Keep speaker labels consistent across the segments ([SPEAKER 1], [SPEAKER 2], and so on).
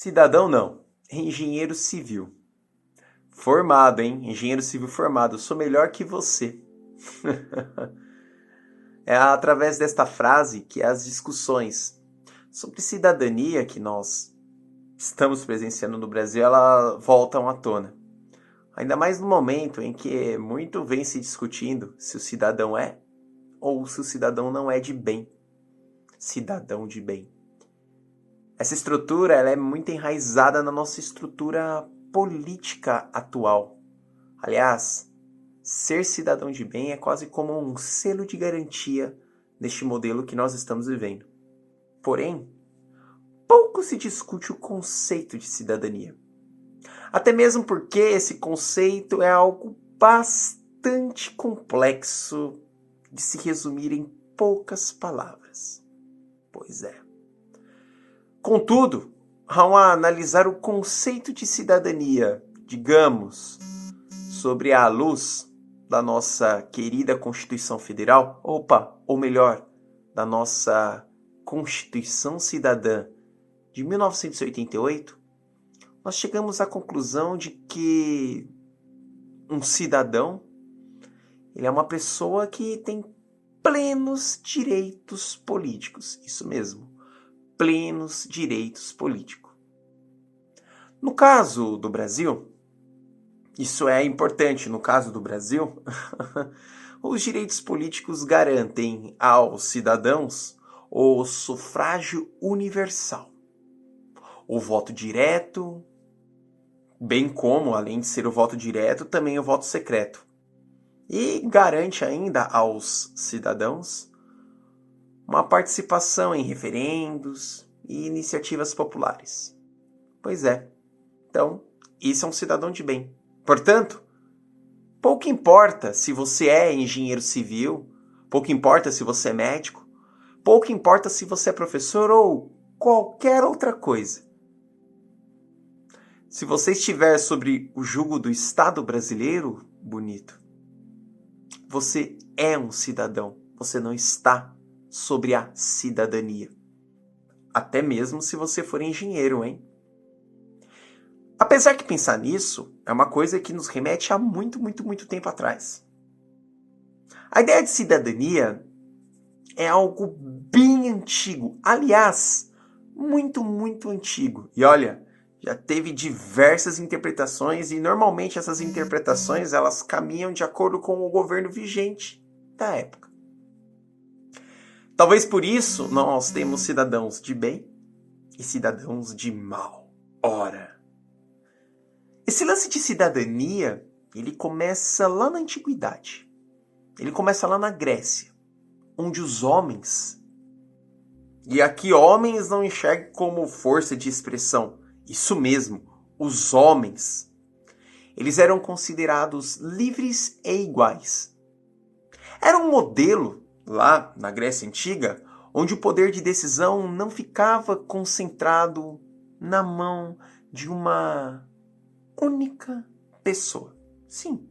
[SPEAKER 1] Cidadão não, engenheiro civil. Formado, hein? Engenheiro civil formado. Eu sou melhor que você. É através desta frase que as discussões sobre cidadania que nós estamos presenciando no Brasil, ela voltam à tona. Ainda mais no momento em que muito vem se discutindo se o cidadão é ou se o cidadão não é de bem. Cidadão de bem. Essa estrutura ela é muito enraizada na nossa estrutura política atual. Aliás, ser cidadão de bem é quase como um selo de garantia neste modelo que nós estamos vivendo. Porém, pouco se discute o conceito de cidadania. Até mesmo porque esse conceito é algo bastante complexo de se resumir em poucas palavras. Pois é. Contudo, ao analisar o conceito de cidadania, digamos, sobre a luz da nossa querida Constituição Federal, ou melhor, da nossa Constituição Cidadã de 1988, nós chegamos à conclusão de que um cidadão ele é uma pessoa que tem plenos direitos políticos. Isso mesmo, plenos direitos políticos. No caso do Brasil, isso é importante, no caso do Brasil, os direitos políticos garantem aos cidadãos o sufrágio universal, o voto direto, bem como, além de ser o voto direto, também o voto secreto. E garante ainda aos cidadãos uma participação em referendos e iniciativas populares. Pois é, então, isso é um cidadão de bem. Portanto, pouco importa se você é engenheiro civil, pouco importa se você é médico, pouco importa se você é professor ou qualquer outra coisa. Se você estiver sobre o jugo do Estado brasileiro, bonito, você é um cidadão, você não está sobre a cidadania. Até mesmo se você for engenheiro, hein? Apesar que pensar nisso é uma coisa que nos remete a muito tempo atrás. A ideia de cidadania é algo bem antigo. Aliás, muito antigo. E olha, já teve diversas interpretações e normalmente essas interpretações elas caminham de acordo com o governo vigente da época. Talvez por isso nós temos cidadãos de bem e cidadãos de mal. Ora, esse lance de cidadania, ele começa lá na antiguidade. Ele começa lá na Grécia, onde os homens, e aqui homens não enxergam como força de expressão, isso mesmo, os homens, eles eram considerados livres e iguais. Era um modelo, lá na Grécia Antiga, onde o poder de decisão não ficava concentrado na mão de uma única pessoa. Sim,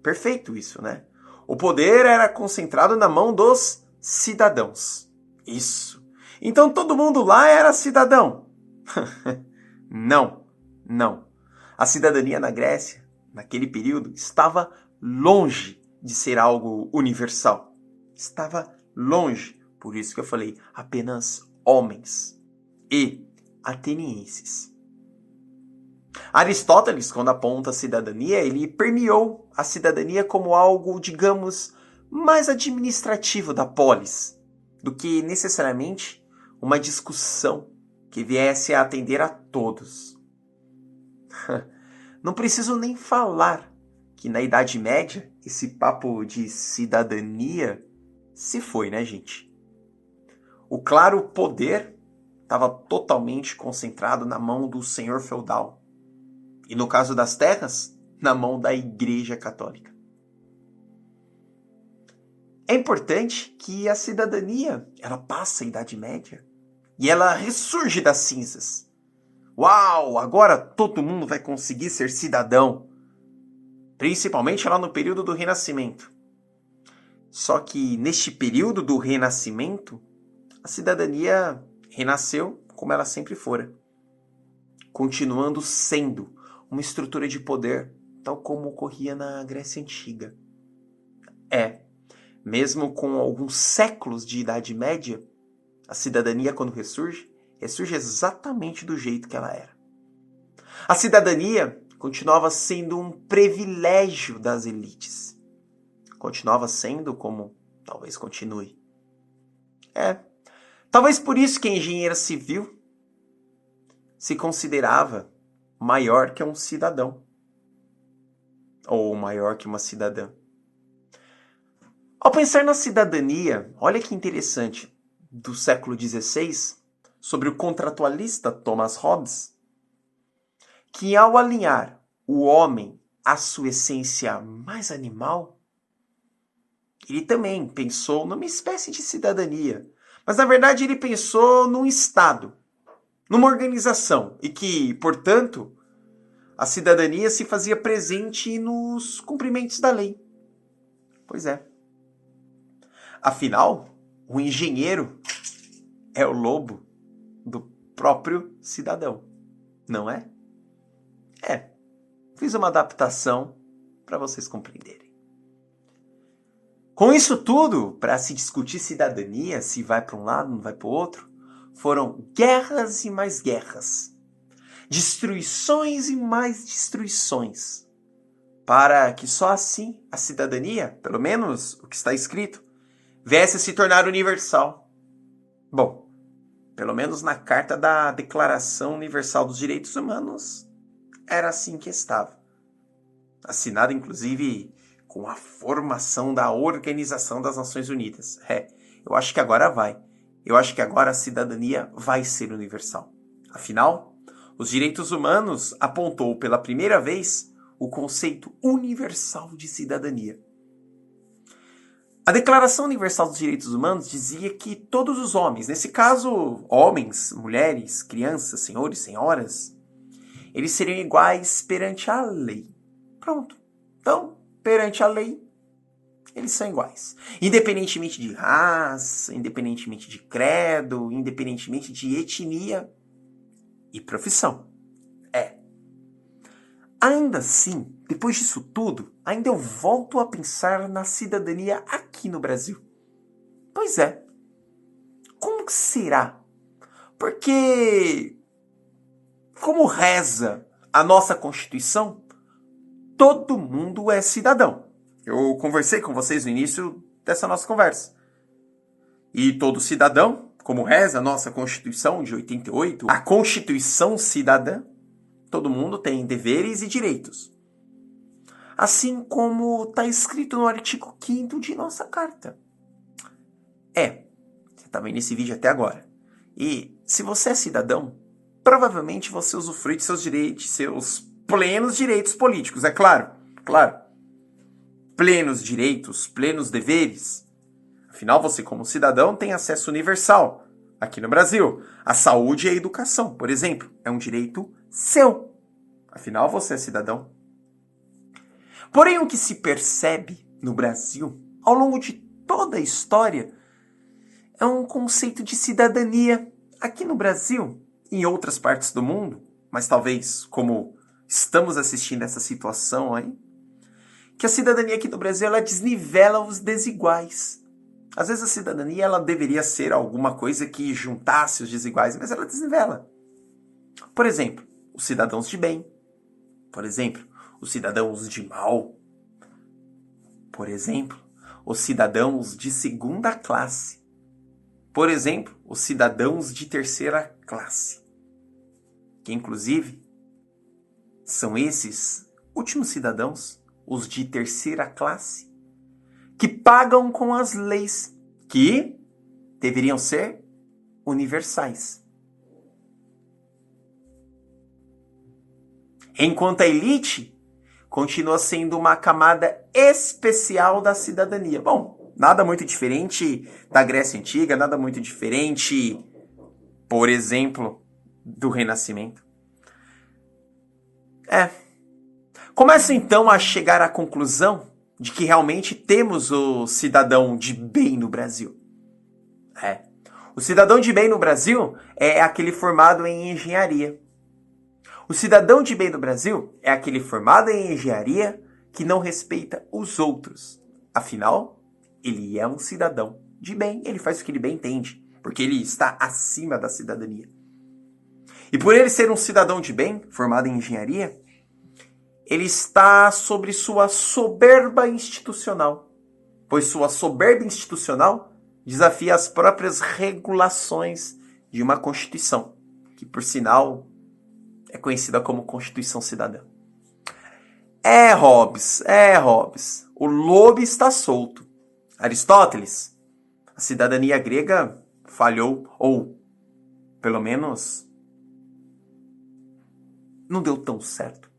[SPEAKER 1] perfeito isso, né? O poder era concentrado na mão dos cidadãos. Isso. Então todo mundo lá era cidadão. Não. A cidadania na Grécia, naquele período, estava longe de ser algo universal. Estava longe. Por isso que eu falei apenas homens e atenienses. Aristóteles, quando aponta a cidadania, ele permeou a cidadania como algo, digamos, mais administrativo da polis, do que necessariamente uma discussão que viesse a atender a todos. Não preciso nem falar que na Idade Média esse papo de cidadania se foi, né, gente? O claro poder estava totalmente concentrado na mão do senhor feudal. E no caso das terras, na mão da Igreja Católica. É importante que a cidadania, ela passa a Idade Média e ela ressurge das cinzas. Uau, agora todo mundo vai conseguir ser cidadão. Principalmente lá no período do Renascimento. Só que neste período do Renascimento, a cidadania renasceu como ela sempre fora. continuando sendo uma estrutura de poder, tal como ocorria na Grécia Antiga. Mesmo com alguns séculos de Idade Média, a cidadania, quando ressurge exatamente do jeito que ela era. A cidadania continuava sendo um privilégio das elites. Continuava sendo como talvez continue. Talvez por isso que a engenheira civil se considerava maior que um cidadão. Ou maior que uma cidadã. Ao pensar na cidadania, olha que interessante, do século XVI, sobre o contratualista Thomas Hobbes, que ao alinhar o homem à sua essência mais animal, ele também pensou numa espécie de cidadania. Mas na verdade ele pensou num Estado, numa organização, e que, portanto, a cidadania se fazia presente nos cumprimentos da lei. Pois é. Afinal, o engenheiro é o lobo do próprio cidadão, não é? Fiz uma adaptação para vocês compreenderem. Com isso tudo, para se discutir cidadania, se vai para um lado, não vai para o outro, foram guerras e mais guerras, destruições e mais destruições, para que só assim a cidadania, pelo menos o que está escrito, viesse a se tornar universal. Bom, pelo menos na carta da Declaração Universal dos Direitos Humanos, era assim que estava. Assinada, inclusive, com a formação da Organização das Nações Unidas. Eu acho que agora vai. Eu acho que agora a cidadania vai ser universal. Afinal, os direitos humanos apontou pela primeira vez o conceito universal de cidadania. A Declaração Universal dos Direitos Humanos dizia que todos os homens, nesse caso, homens, mulheres, crianças, senhores, senhoras, eles seriam iguais perante a lei. Pronto. Então, perante a lei, eles são iguais. Independentemente de raça, independentemente de credo, independentemente de etnia e profissão. Ainda assim, depois disso tudo, ainda eu volto a pensar na cidadania aqui no Brasil. Pois é. Como que será? Porque, como reza a nossa Constituição, todo mundo é cidadão. Eu conversei com vocês no início dessa nossa conversa. E todo cidadão, como reza a nossa Constituição de 88, a Constituição Cidadã, todo mundo tem deveres e direitos. Assim como está escrito no artigo 5º de nossa Carta. Você está vendo esse vídeo até agora. E se você é cidadão, provavelmente você usufrui de seus direitos, seus plenos direitos políticos, é claro. Claro. Plenos direitos, plenos deveres. Afinal, você como cidadão tem acesso universal. Aqui no Brasil, a saúde e a educação, por exemplo, é um direito seu. Afinal, você é cidadão. Porém, o que se percebe no Brasil, ao longo de toda a história, é um conceito de cidadania. Aqui no Brasil, em outras partes do mundo, mas talvez como estamos assistindo essa situação aí, que a cidadania aqui no Brasil, ela desnivela os desiguais. Às vezes a cidadania, ela deveria ser alguma coisa que juntasse os desiguais, mas ela desnivela. Por exemplo, os cidadãos de bem. Por exemplo, os cidadãos de mal. Por exemplo, os cidadãos de segunda classe. Por exemplo, os cidadãos de terceira classe. Que, inclusive, são esses últimos cidadãos, os de terceira classe, que pagam com as leis que deveriam ser universais. Enquanto a elite continua sendo uma camada especial da cidadania. Bom, nada muito diferente da Grécia Antiga, nada muito diferente, por exemplo, do Renascimento. Começa então a chegar à conclusão de que realmente temos o cidadão de bem no Brasil. O cidadão de bem no Brasil é aquele formado em engenharia. O cidadão de bem do Brasil é aquele formado em engenharia que não respeita os outros. Afinal, ele é um cidadão de bem, ele faz o que ele bem entende, porque ele está acima da cidadania. E por ele ser um cidadão de bem, formado em engenharia, ele está sobre sua soberba institucional, pois sua soberba institucional desafia as próprias regulações de uma Constituição, que, por sinal, é conhecida como Constituição Cidadã. Hobbes, o lobo está solto. Aristóteles, a cidadania grega falhou, ou, pelo menos, não deu tão certo.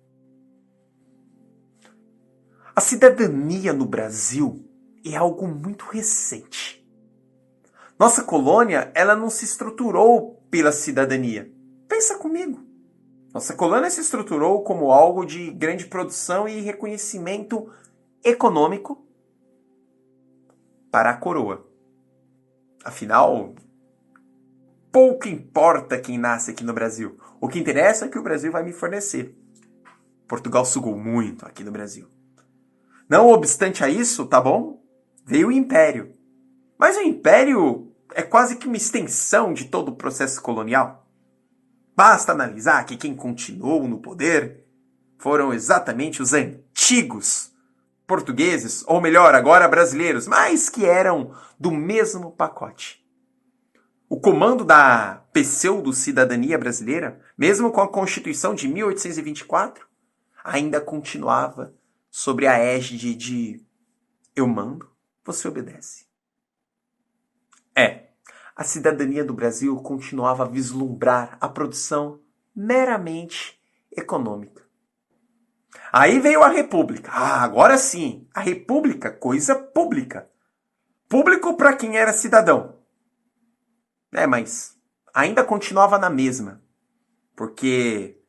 [SPEAKER 1] A cidadania no Brasil é algo muito recente. Nossa colônia, ela não se estruturou pela cidadania. Pensa comigo. Nossa colônia se estruturou como algo de grande produção e reconhecimento econômico para a coroa. Afinal, pouco importa quem nasce aqui no Brasil. O que interessa é que o Brasil vai me fornecer. Portugal sugou muito aqui no Brasil. Não obstante a isso, tá bom? Veio o Império. Mas o Império é quase que uma extensão de todo o processo colonial. Basta analisar que quem continuou no poder foram exatamente os antigos portugueses, ou melhor, agora brasileiros, mas que eram do mesmo pacote. O comando da pseudo-cidadania brasileira, mesmo com a Constituição de 1824, ainda continuava sobre a égide de eu mando, você obedece. A cidadania do Brasil continuava a vislumbrar a produção meramente econômica. Aí veio a República. Agora sim, a República, coisa pública. Público para quem era cidadão. Mas ainda continuava na mesma. Porque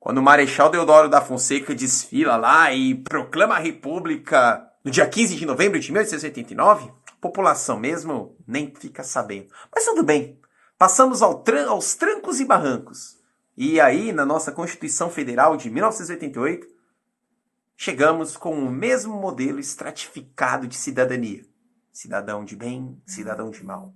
[SPEAKER 1] quando o Marechal Deodoro da Fonseca desfila lá e proclama a República no dia 15 de novembro de 1889, a população mesmo nem fica sabendo. Mas tudo bem, passamos aos trancos e barrancos. E aí, na nossa Constituição Federal de 1988, chegamos com o mesmo modelo estratificado de cidadania. Cidadão de bem, cidadão de mal.